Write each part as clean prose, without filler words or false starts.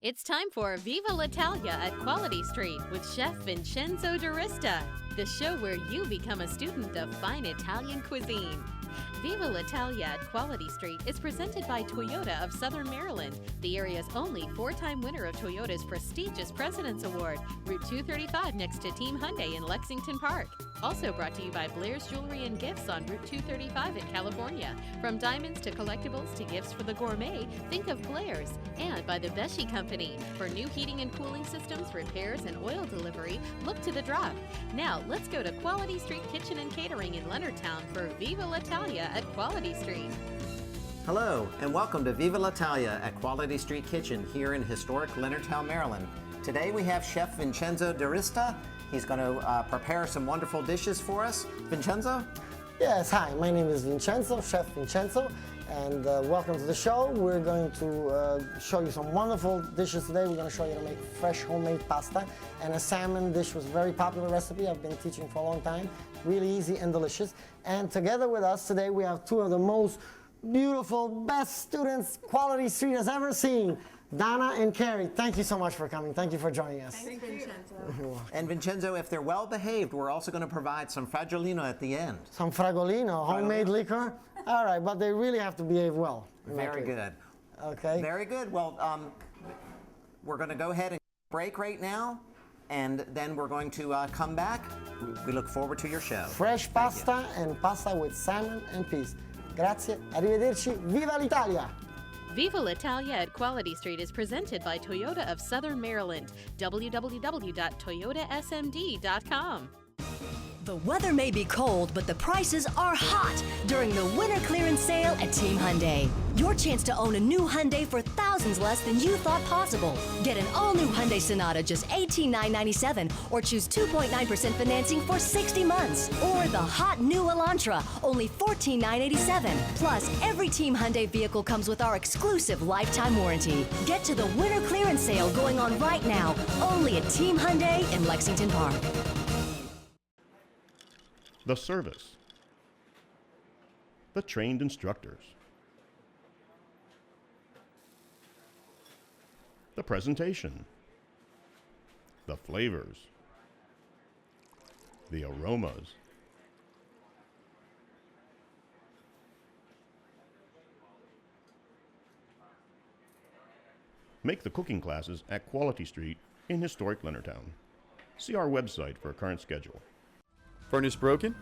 It's time for Viva l'Italia at Quality Street with Chef Vincenzo D'Arista, the show where you become a student of fine Italian cuisine. Viva l'Italia at Quality Street is presented by Toyota of Southern Maryland, the area's only four-time winner of Toyota's prestigious President's Award, Route 235 next to Team Hyundai in Lexington Park. Also brought to you by Blair's Jewelry and Gifts on Route 235 in California. From diamonds to collectibles to gifts for the gourmet, think of Blair's. And by the Vesci Company. For new heating and cooling systems, repairs, and oil delivery, look to the drop. Now, let's go to Quality Street Kitchen and Catering in Leonardtown for Viva l'Italia at Quality Street. Hello, and welcome to Viva l'Italia at Quality Street Kitchen here in historic Leonardtown, Maryland. Today we have Chef Vincenzo D'Arista. He's going to prepare some wonderful dishes for us. Vincenzo? Yes, hi, my name is Vincenzo, Chef Vincenzo, and welcome to the show. We're going to show you some wonderful dishes today. We're going to show you how to make fresh homemade pasta, and a salmon dish was a very popular recipe I've been teaching for a long time. Really easy and delicious. And together with us today we have two of the most beautiful, best students Quality Street has ever seen. Donna and Carrie, thank you so much for coming. Thank you for joining us. Thanks, Vincenzo. And Vincenzo, if they're well behaved, we're also going to provide some fragolino at the end. Some fragolino, homemade liquor. All right, but they really have to behave well. Very good. Okay. Very good. Well, we're going to go ahead and break right now, and then we're going to come back. We look forward to your show. Fresh pasta and pasta with salmon and peas. Grazie, arrivederci, viva l'Italia! Viva l'Italia at Quality Street is presented by Toyota of Southern Maryland. www.toyotasmd.com. The weather may be cold, but the prices are hot during the winter clearance sale at Team Hyundai. Your chance to own a new Hyundai for thousands less than you thought possible. Get an all-new Hyundai Sonata just $18,997, or choose 2.9% financing for 60 months. Or the hot new Elantra, only $14,987. Plus, every Team Hyundai vehicle comes with our exclusive lifetime warranty. Get to the winter clearance sale going on right now, only at Team Hyundai in Lexington Park. The service, the trained instructors, the presentation, the flavors, the aromas, make the cooking classes at Quality Street in historic Leonardtown. See our website for a current schedule. Furnace broken?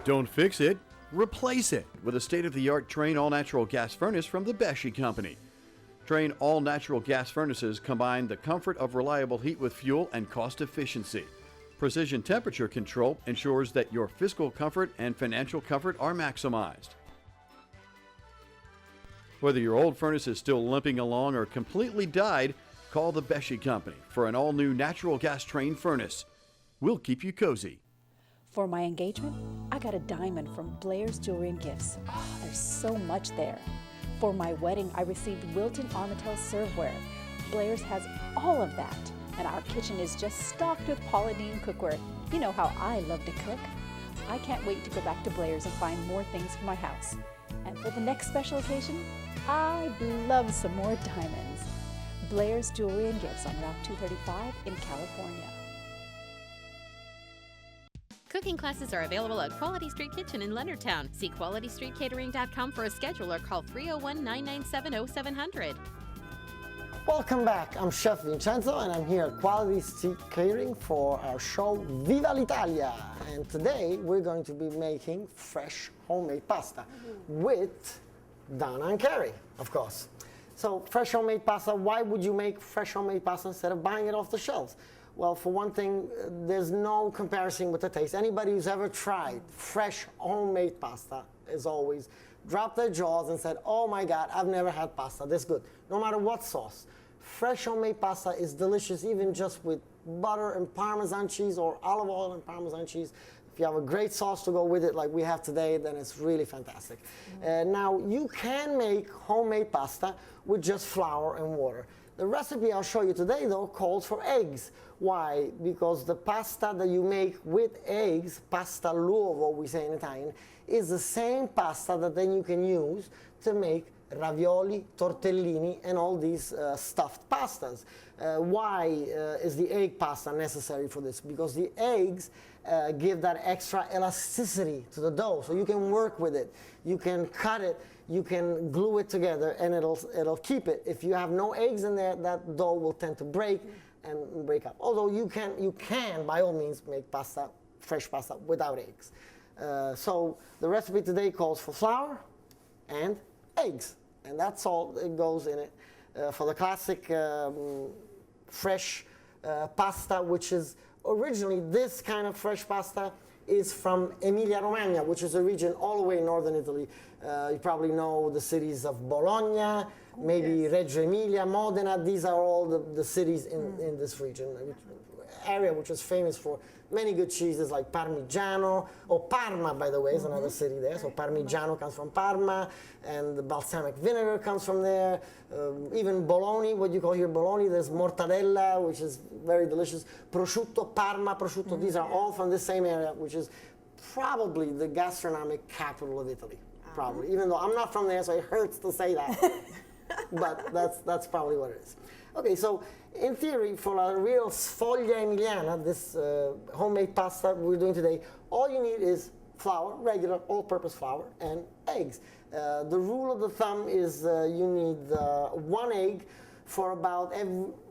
Don't fix it, replace it with a state-of-the-art Train all-natural gas furnace from the Vesci Company. Train all-natural gas furnaces combine the comfort of reliable heat with fuel and cost efficiency. Precision temperature control ensures that your physical comfort and financial comfort are maximized. Whether your old furnace is still limping along or completely died, call the Vesci Company for an all-new natural gas Train furnace. We'll keep you cozy. For my engagement, I got a diamond from Blair's Jewelry and Gifts. Oh, there's so much there. For my wedding, I received Wilton Armitage serveware. Blair's has all of that. And our kitchen is just stocked with Paula Deen cookware. You know how I love to cook. I can't wait to go back to Blair's and find more things for my house. And for the next special occasion, I'd love some more diamonds. Blair's Jewelry and Gifts on Route 235 in California. Cooking classes are available at Quality Street Kitchen in Leonardtown. See QualityStreetCatering.com for a schedule or call 301-997-0700. Welcome back. I'm Chef Vincenzo and I'm here at Quality Street Catering for our show Viva l'Italia. And today we're going to be making fresh homemade pasta with Donna and Carrie, of course. So fresh homemade pasta, why would you make fresh homemade pasta instead of buying it off the shelves? Well, for one thing, there's no comparison with the taste. Anybody who's ever tried fresh homemade pasta has always dropped their jaws and said, oh my God, I've never had pasta this good, no matter what sauce. Fresh homemade pasta is delicious even just with butter and Parmesan cheese or olive oil and Parmesan cheese. If you have a great sauce to go with it like we have today, then it's really fantastic. Now, you can make homemade pasta with just flour and water. The recipe I'll show you today, though, calls for eggs. Why? Because the pasta that you make with eggs, pasta l'uovo, we say in Italian, is the same pasta that then you can use to make ravioli, tortellini, and all these stuffed pastas. Why is the egg pasta necessary for this? Because the eggs give that extra elasticity to the dough, so you can work with it, you can cut it, you can glue it together, and it'll keep it. If you have no eggs in there, that dough will tend to break and break up. Although you can by all means make pasta, fresh pasta, without eggs. So the recipe today calls for flour and eggs, and that's all it goes in it. For the classic fresh pasta, which is originally this kind of fresh pasta is from Emilia-Romagna, which is a region all the way in northern Italy. You probably know the cities of Bologna, maybe Reggio Emilia, Modena. These are all the cities in this region, area which is famous for many good cheeses like Parmigiano, or Parma, by the way, is another city there. So Parmigiano comes from Parma, and the balsamic vinegar comes from there. Even bologna, what you call here bologna, there's mortadella, which is very delicious. Prosciutto, Parma prosciutto, these are all from the same area, which is probably the gastronomic capital of Italy. Probably, even though I'm not from there, so it hurts to say that. But that's probably what it is. Okay, so in theory, for a real sfoglia emiliana, this homemade pasta we're doing today, all you need is flour, regular all-purpose flour, and eggs. The rule of the thumb is you need 1 egg for about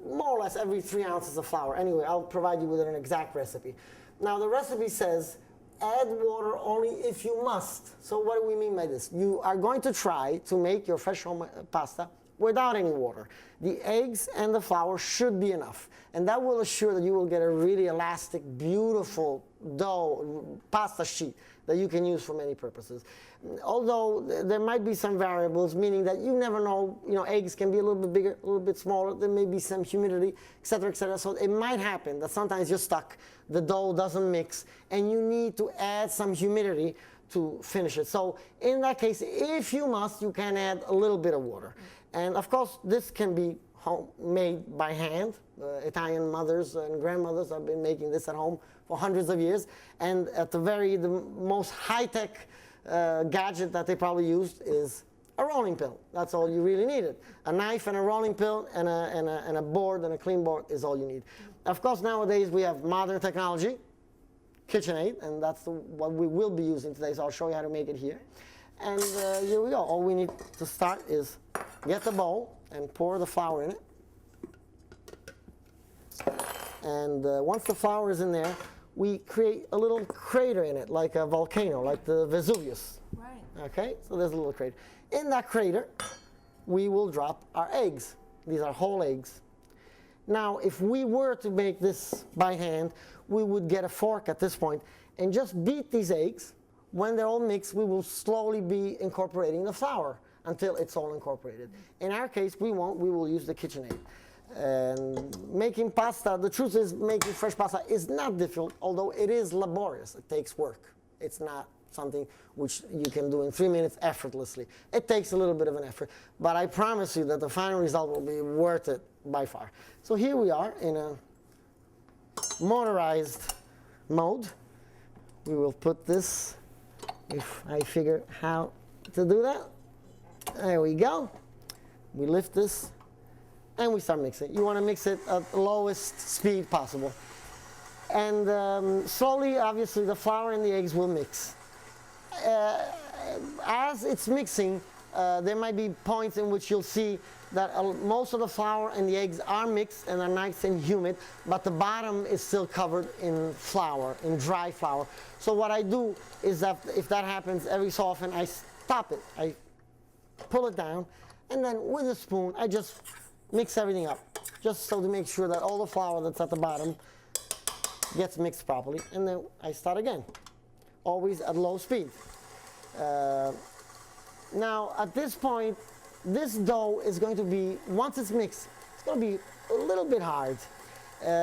more or less every 3 ounces of flour. Anyway, I'll provide you with an exact recipe. Now, the recipe says add water only if you must. So what do we mean by this? You are going to try to make your fresh home pasta without any water. The eggs and the flour should be enough, and that will assure that you will get a really elastic, beautiful dough, pasta sheet that you can use for many purposes. Although there might be some variables, meaning that you never know, eggs can be a little bit bigger, a little bit smaller, there may be some humidity, etc., etc. So it might happen that sometimes you're stuck, the dough doesn't mix, and you need to add some humidity to finish it. So in that case, if you must, you can add a little bit of water. And of course, this can be made by hand. Italian mothers and grandmothers have been making this at home for hundreds of years. And at the most high-tech gadget that they probably used is a rolling pin. That's all you really needed. A knife and a rolling pin and a board, and a clean board is all you need. Of course, nowadays we have modern technology, KitchenAid, and that's what we will be using today. So I'll show you how to make it here. And here we go. All we need to start is get the bowl and pour the flour in it. And once the flour is in there, we create a little crater in it, like a volcano, like the Vesuvius. Right. Okay, so there's a little crater. In that crater, we will drop our eggs. These are whole eggs. Now, if we were to make this by hand, we would get a fork at this point and just beat these eggs. When they're all mixed, we will slowly be incorporating the flour until it's all incorporated. In our case, we won't. We will use the KitchenAid. And making pasta, the truth is making fresh pasta is not difficult, although it is laborious. It takes work. It's not something which you can do in 3 minutes effortlessly. It takes a little bit of an effort, but I promise you that the final result will be worth it by far. So here we are in a motorized mode. We will put this, if I figure how to do that. There we go. We lift this and we start mixing. You want to mix it at the lowest speed possible. And slowly, obviously, the flour and the eggs will mix. As it's mixing, there might be points in which you'll see that most of the flour and the eggs are mixed and are nice and humid, but the bottom is still covered in flour, in dry flour. So what I do is that if that happens every so often, I stop it. I pull it down, and then with a spoon, I just mix everything up, just so to make sure that all the flour that's at the bottom gets mixed properly, and then I start again, always at low speed. Now, at this point, this dough is going to be, once it's mixed, it's going to be a little bit hard.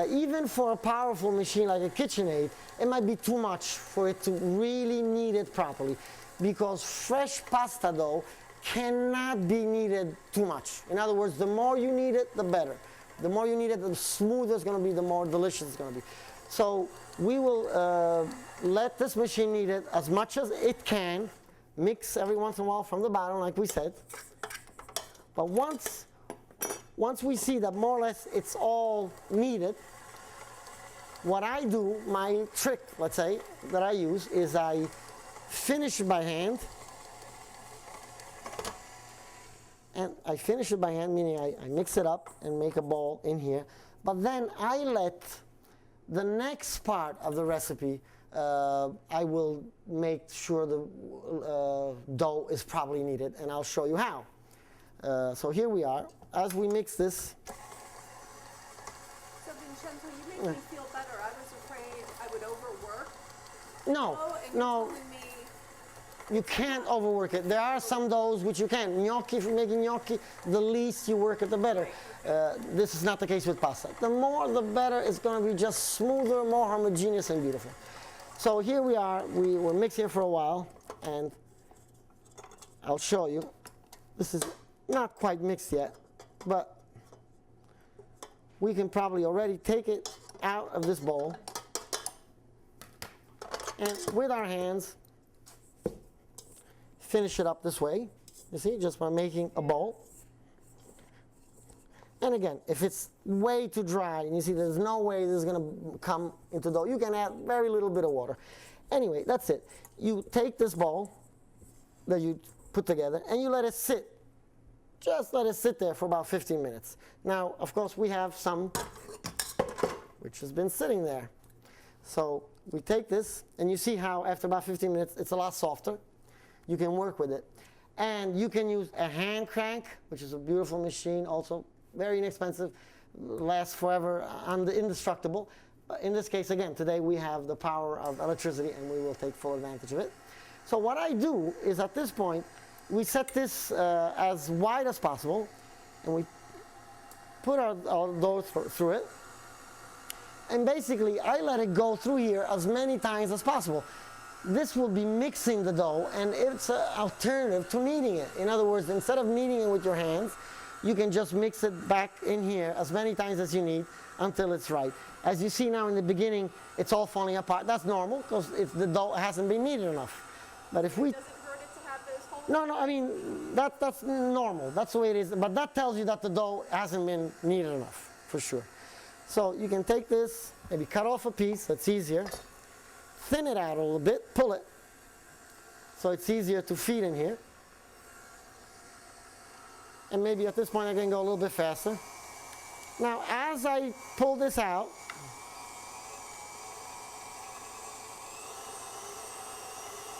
Even for a powerful machine like a KitchenAid, it might be too much for it to really knead it properly, because fresh pasta dough cannot be kneaded too much. In other words, the more you knead it, the better. The more you knead it, the smoother it's going to be, the more delicious it's going to be. So we will let this machine knead it as much as it can, mix every once in a while from the bottom, like we said. But once we see that more or less it's all kneaded, what I do, my trick, let's say, that I use is I finish it by hand. And I finish it by hand, meaning I mix it up and make a ball in here. But then I let the next part of the recipe, I will make sure the dough is properly kneaded, and I'll show you how. So here we are. As we mix this. So Vincenzo, you made me feel better. I was afraid I would overwork. No, And no. you're telling me You can't overwork it. There are some doughs which you can. Gnocchi, if you're making gnocchi, the least you work it, the better. This is not the case with pasta. The more, the better. It's going to be just smoother, more homogeneous, and beautiful. So here we are. We were mixing for a while, and I'll show you. This is not quite mixed yet, but we can probably already take it out of this bowl, and with our hands, finish it up this way, you see, just by making a bowl. And again, if it's way too dry, and you see there's no way this is going to come into dough, you can add very little bit of water. Anyway, that's it. You take this bowl that you put together, and you let it sit. Just let it sit there for about 15 minutes. Now, of course, we have some which has been sitting there. So we take this, and you see how after about 15 minutes, it's a lot softer. You can work with it. And you can use a hand crank, which is a beautiful machine, also very inexpensive, lasts forever, indestructible. But in this case, again, today we have the power of electricity, and we will take full advantage of it. So what I do is at this point, we set this as wide as possible, and we put our dough through it. And basically, I let it go through here as many times as possible. This will be mixing the dough, and it's an alternative to kneading it. In other words, instead of kneading it with your hands, you can just mix it back in here as many times as you need until it's right. As you see now in the beginning, it's all falling apart. That's normal, because the dough hasn't been kneaded enough. But if we... does it hurt it to have those holes? No, I mean, that's normal. That's the way it is. But that tells you that the dough hasn't been kneaded enough, for sure. So you can take this, maybe cut off a piece, that's easier. Thin it out a little bit, pull it, so it's easier to feed in here. And maybe at this point I can go a little bit faster. Now as I pull this out,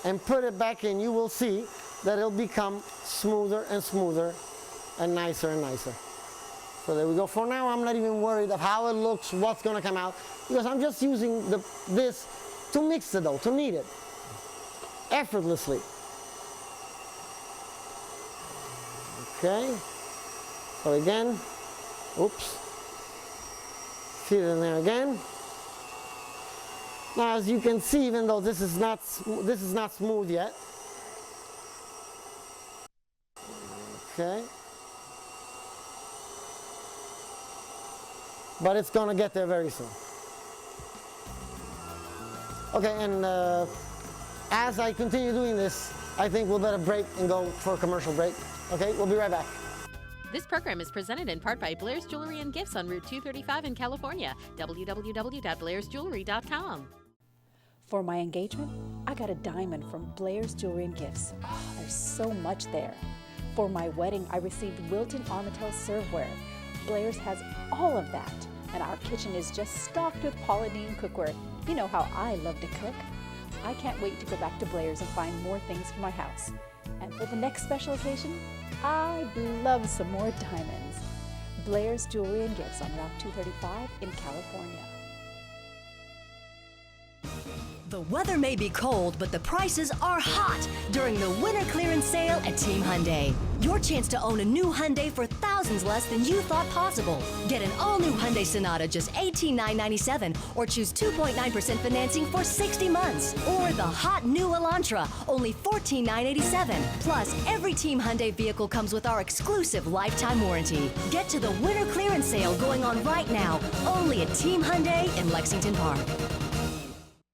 and put it back in, you will see that it'll become smoother and smoother and nicer and nicer. So there we go. For now I'm not even worried of how it looks, what's going to come out, because I'm just using this to mix the dough, to knead it effortlessly. Okay, so again, oops, feed it in there again. Now as you can see, even though this is not smooth yet, okay, but it's going to get there very soon. Okay, and as I continue doing this, I think we'll better break and go for a commercial break. Okay, we'll be right back. This program is presented in part by Blair's Jewelry and Gifts on Route 235 in California. www.blairsjewelry.com. For my engagement, I got a diamond from Blair's Jewelry and Gifts. Oh, there's so much there. For my wedding, I received Wilton Armatel serveware. Blair's has all of that. And our kitchen is just stocked with Polynesian cookware. You know how I love to cook. I can't wait to go back to Blair's and find more things for my house. And for the next special occasion, I'd love some more diamonds. Blair's Jewelry and Gifts on Route 235 in California. The weather may be cold, but the prices are hot during the winter clearance sale at Team Hyundai. Your chance to own a new Hyundai for thousands less than you thought possible. Get an all-new Hyundai Sonata just $18,997, or choose 2.9% financing for 60 months. Or the hot new Elantra, only $14,987. Plus, every Team Hyundai vehicle comes with our exclusive lifetime warranty. Get to the winter clearance sale going on right now, only at Team Hyundai in Lexington Park.